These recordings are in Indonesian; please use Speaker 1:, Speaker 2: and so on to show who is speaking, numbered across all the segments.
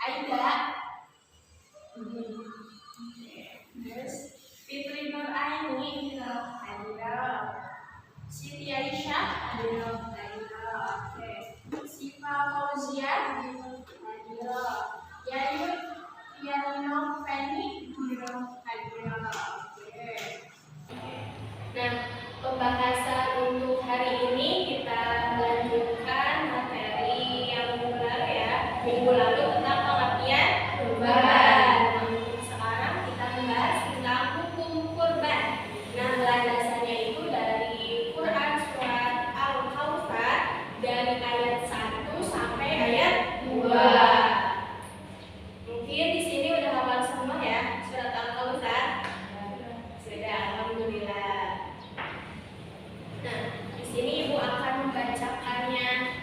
Speaker 1: Aida. Terus Fitri Nur Aini, Aida. Siti Aisyah, Aida. Oke. Siva Fauzia, Aida. Yayu Yanino Feni, Aida. Oke. Nah, pembahasan untuk hari ini kita lanjutkan materi yang baru ya. Minggu lalu tentang pengertian kurban. Sekarang kita membahas tentang hukum kurban. Nah, landasannya itu dari Quran surat Al-Kautsar dari ayat 1 sampai ayat 2. Mungkin di sini udah hafal semua ya surat Al-Kautsar. Sudah, alhamdulillah. Nah, di sini Ibu akan membacakannya.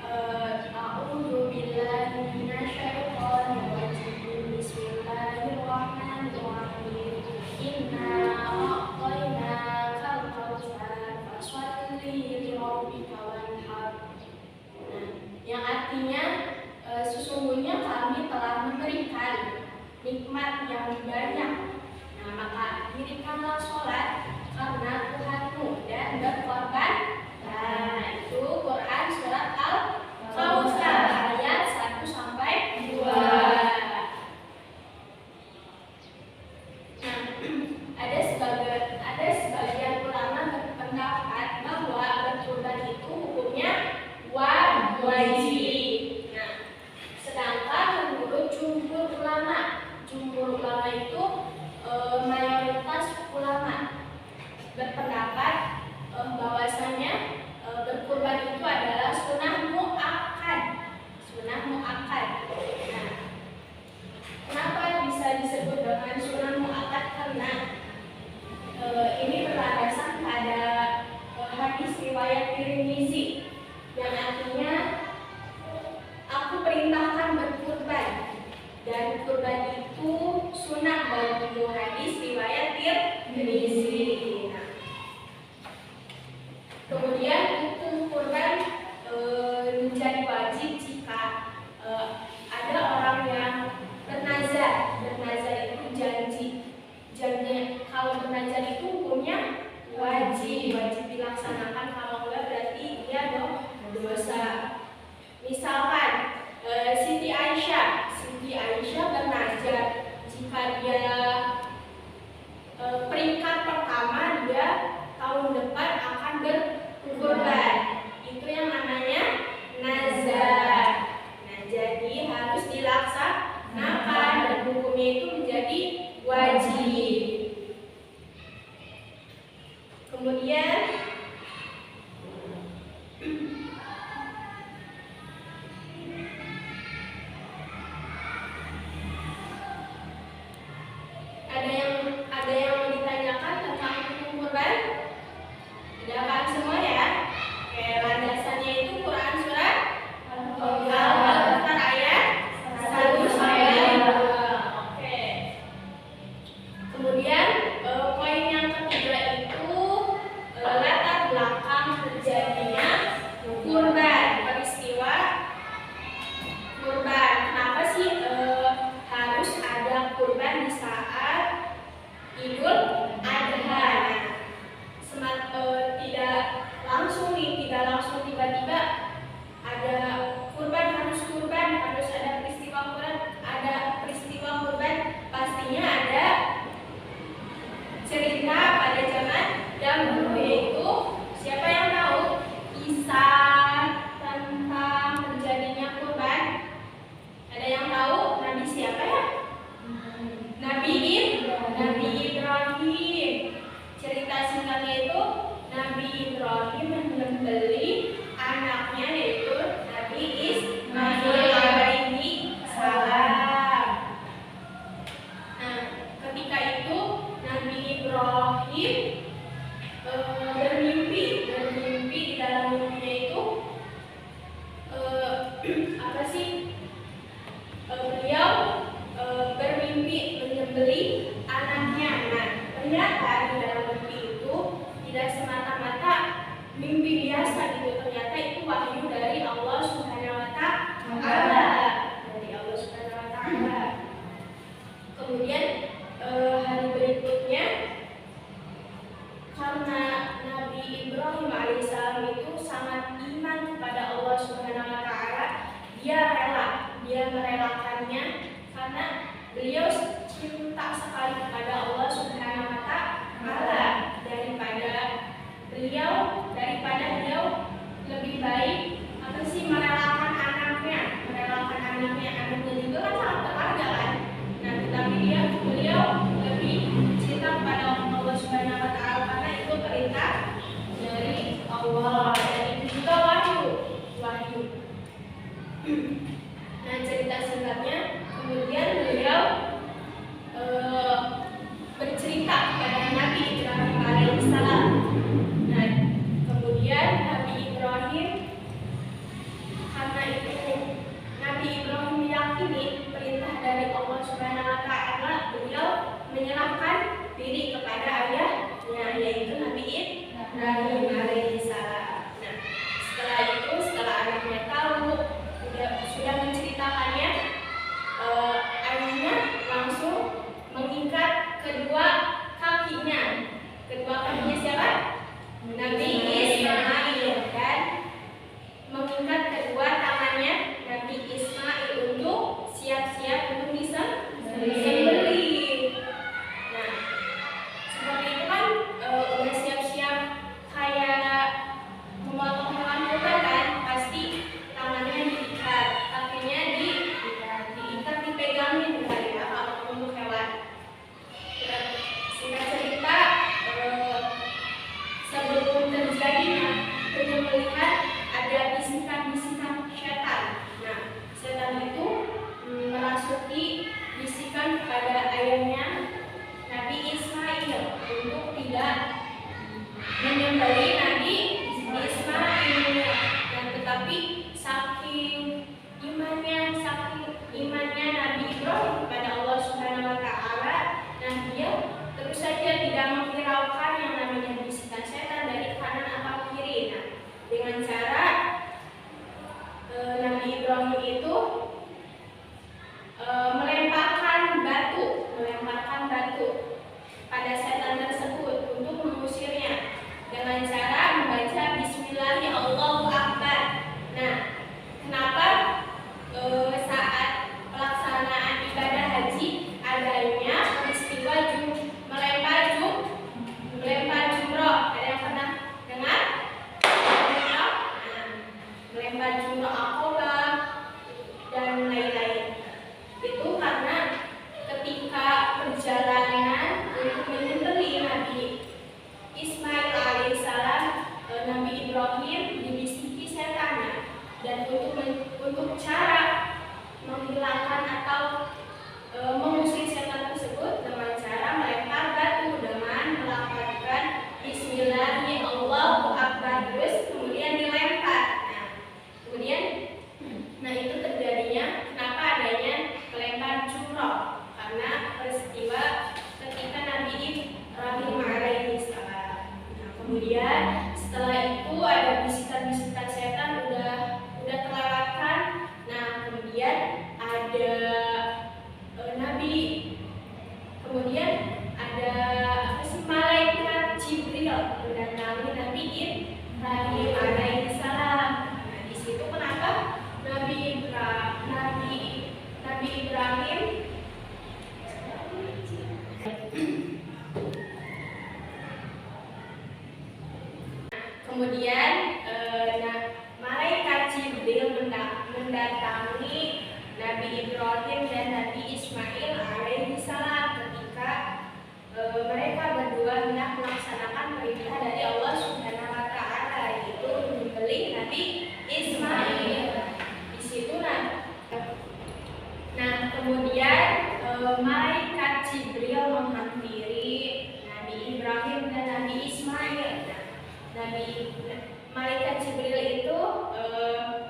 Speaker 1: A'udzu billahi minasyaitonir rajim. Bismillahirrahmanirrahim. Inna a'tainakal kautsar fasholli lirabbika wanhar. Nah, yang artinya sesungguhnya kami telah memberikan nikmat yang banyak. Nah, maka dirikanlah sholat karena Tuhanmu dan berkorban. Nah, itu Quran surat Al-Kautsar ayat 1 sampai 2. Nah, ada sebagian ulama berpendapat bahwa berkurban itu hukumnya wajib. Nah, sedangkan menurut jumhur ulama itu mayoritas ulama berpendapat bahwasanya berkurban itu adalah sunnah muakkad. Nah, kenapa bisa disebut dengan sunnah muakkad? Karena ini berlandasan pada hadis riwayat Tirmizi yang artinya aku perintahkan berkurban dan kurban itu sunnah bagimu. Hadis riwayat Tirmizi. Nah, kemudian hukum kurban menjadi wajib jika ada orang yang bernazar. Bernazar itu janji. Kalau bernazar itu hukumnya wajib dilaksanakan. Kalau enggak berarti dia dosa. Misalkan Siti Aisyah bernazar jika dia peringkat pertama dia tahun depan akan berkurban. Itu yang namanya nazar. Nah, jadi harus dilaksanakan dan hukumnya itu menjadi wajib. Kemudian ada yang mau ditanyakan tentang hukum kurban? Sudah paham semua ya? Oke, landasannya itu Quran surat Al-Kautsar ayat 1 sampai 2. Oke. Kemudian poin yang ketiga itu latar belakang terjadinya kurban, peristiwa kurban. Kenapa sih harus ada kurban di saat Idul Adha? Tidak langsung tiba-tiba ada kurban, harus ada peristiwa kurban, pastinya ada cerita pada zaman dahulu, yaitu siapa yang tahu kisah tentang terjadinya kurban? Ada yang tahu nabi siapa ya? Nabi Ibrahim. Cerita singkatnya itu Nabi Ibrahim membeli anaknya yaitu Nabi Ismail alaihi salam. Nah, ketika itu Nabi Ibrahim bermimpi di dalam mimpinya itu beliau bermimpi menyembelih anaknya. Nah, ternyata di dalam mimpi itu tidak semata-mata mimpi biasa gitu, ternyata itu wahyu dari Allah Subhanahu wa Ta'ala. dia merelakannya karena beliau cinta sekali kepada Allah Subhanahu wa Ta'ala. Daripada beliau lebih baik merelakan anaknya juga kan sangat berharga kan. Nah, tetapi beliau lebih cinta kepada Allah Subhanahu wa Ta'ala karena itu perintah dari Allah dan itu juga wahyu. Nah, cerita singkatnya, kemudian beliau bercerita kepada Nabi Ibrahim alaihissalam. Nah, kemudian Nabi Ibrahim, karena itu Nabi Ibrahim meyakini perintah dari Allah Subhanahu wa Ta'ala, beliau menyerahkan diri kepada ayahnya, yaitu Nabi Ibrahim alaihissalam. Nah, setelah anaknya tahu sudah menceritakannya, ayahnya langsung mengikat kedua kakinya siapa? Nabi Ismail, dan mengikat kedua tangannya Nabi Ismail untuk siap-siap untuk disembelih. Nah, seperti itu kan udah siap-siap kayak memotong hewan kurban kan, pasti tangannya diikat, kakinya diikat, dipegangin kali ya kalau untuk hewan. Singkat cerita, sebelum terjadinya penyembelihan ada bisikan-bisikan setan. Nah, setan itu merasuki bisikan kepada ayahnya Nabi Ismail untuk tidak menyembelih Nabi Ismail. Dan tetapi saking imannya Nabi Ibrahim kepada Allah Subhanahu wa Ta'ala, nah dia terus saja tidak menghiraukan yang namanya bisikan setan dari kanan atau kiri. Nah, dengan cara Nabi Ibrahim itu melemparkan batu pada setan tersebut untuk mengusirnya dengan cara membaca Bismillahirrahmanirrahim, Allahu Akbar. Nah, kenapa saat pelaksanaan ibadah haji adanya peristiwa melempar jumroh? Ada yang pernah dengar? Melempar jumroh Aqabah dan lain-lain. Itu karena ketika perjalanan untuk menyembelih Nabi Ismail alaihissalam, Nabi Ibrahim dibisiki setannya, dan untuk cara menghilangkan atau mengusir setan tersebut dengan cara melempar batu dengan melafazkan Bismillahirrahmanirrahim, Allahu Akbar, terus kemudian dilempar. Nah, itu terjadinya kenapa adanya melempar jumroh, karena peristiwa ketika Nabi Ibrahim alaihissalam. Nah, kemudian setelah itu ada bisikan-bisikan setan udah terlewatkan. Nah, kemudian ada malaikat Jibril mendatangi Nabi Ibrahim alaihissalam. Nah, di situ kenapa Nabi Ibrahim kemudian malaikat Jibril mendatangi Nabi Ibrahim dan Nabi Ismail alaihissalam ketika mereka berdua hendak melaksanakan perintah dari Allah Subhanahu wa Ta'ala, yaitu menyembelih Nabi Ismail. Di situ kemudian malaikat Jibril menghampiri Nabi Ibrahim dan Nabi Ismail. Malaikat Jibril itu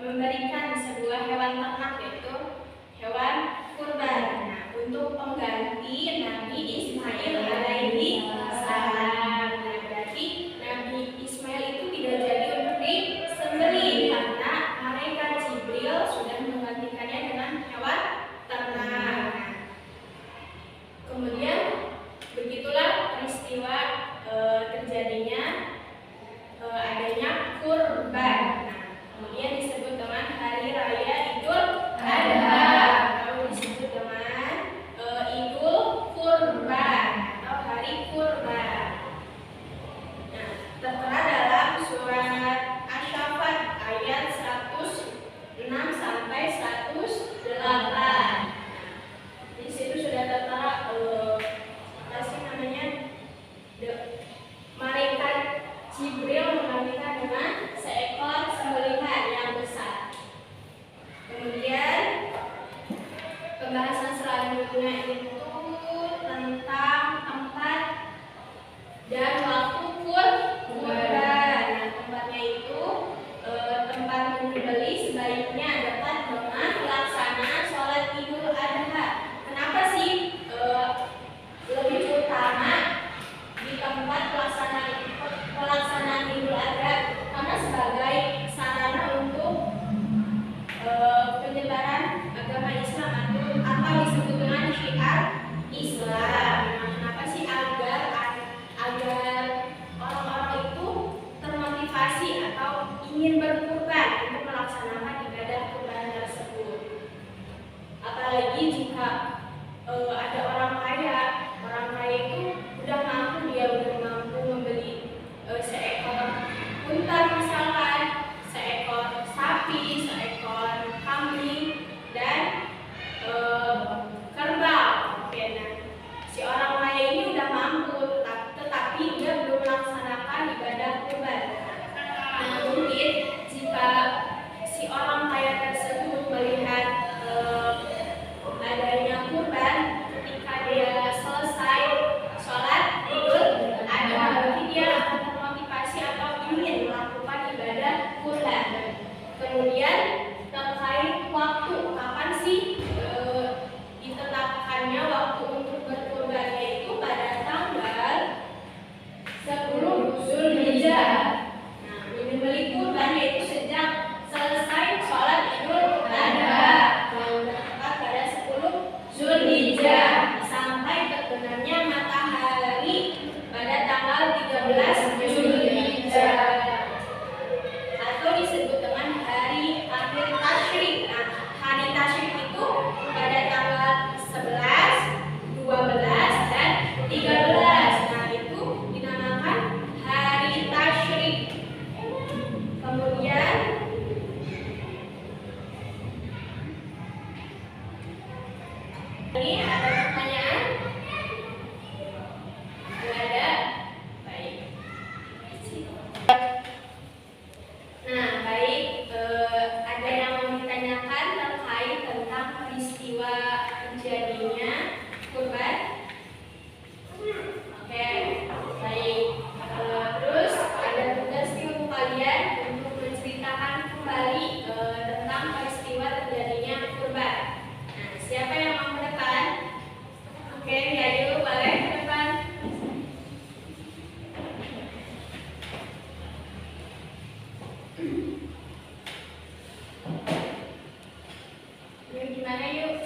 Speaker 1: memberikan sebuah hewan ternak, yaitu hewan kurban, untuk pengganti Nabi Ismail alaihi salam. Nah, berarti Nabi Ismail itu tidak jadi untuk disembelih karena malaikat Jibril sudah menggantikannya dengan hewan ternak. Kemudian begitulah peristiwa terjadinya adanya kurban. Nah, kemudian disebut dengan hari raya Idul waktunya itu tentang tempat dan waktu kurban. Nah, tempatnya itu tempat menyembelih sebaiknya dekat dengan pelaksana sholat Idul Adha. Kenapa sih lebih utama di tempat pelaksanaan Idul Adha? Karena sebagai sarana untuk penyebaran agama Islam atau disebut dengan syiar Islam. Nah, kenapa sih? Agar orang-orang itu termotivasi atau ingin berkurban untuk melaksanakan ibadah kurban tersebut. Apalagi jika ada orang kaya itu udah mampu membeli seekor unta misalkan, seekor sapi, seekor kambing, dan kerbau. Oke, nah, si orang kaya ini udah mampu, tetapi dia belum melaksanakan ibadah kurban. Nah, mungkin jika si orang kaya tersebut melihat adanya kurban ketika dia selesai sholat Idul Adha, berarti dia akan termotivasi atau ingin melakukan ibadah kurban. Kemudian terkait waktu, kapan sih ditetapkannya waktu untuk berkurban, yaitu pada tanggal 10 Zulhijjah. Nah, menyembelih kurban yaitu sejak selesai sholat Idul Adha yang tepat pada 10 Zulhijjah sampai terbenamnya matahari pada tanggal 13 Zulhijjah atau disebut dengan hari akhir tasyrik. Nah, hari tasyrik itu pada tanggal 11, 12, dan 13. Nah, itu dinamakan hari tasyrik. Kemudian ini ada pertanyaan? Tidak ada? Baik. Nah, baik. Ada yang mau ditanyakan terkait tentang peristiwa terjadinya kurban? Oke, baik. Terus ada tugas nih untuk kalian untuk menceritakan kembali tentang peristiwa terjadinya kurban. Nah, siapa yang mau ke depan? Oke, ayo boleh ke depan. Yuk, gimana yuk?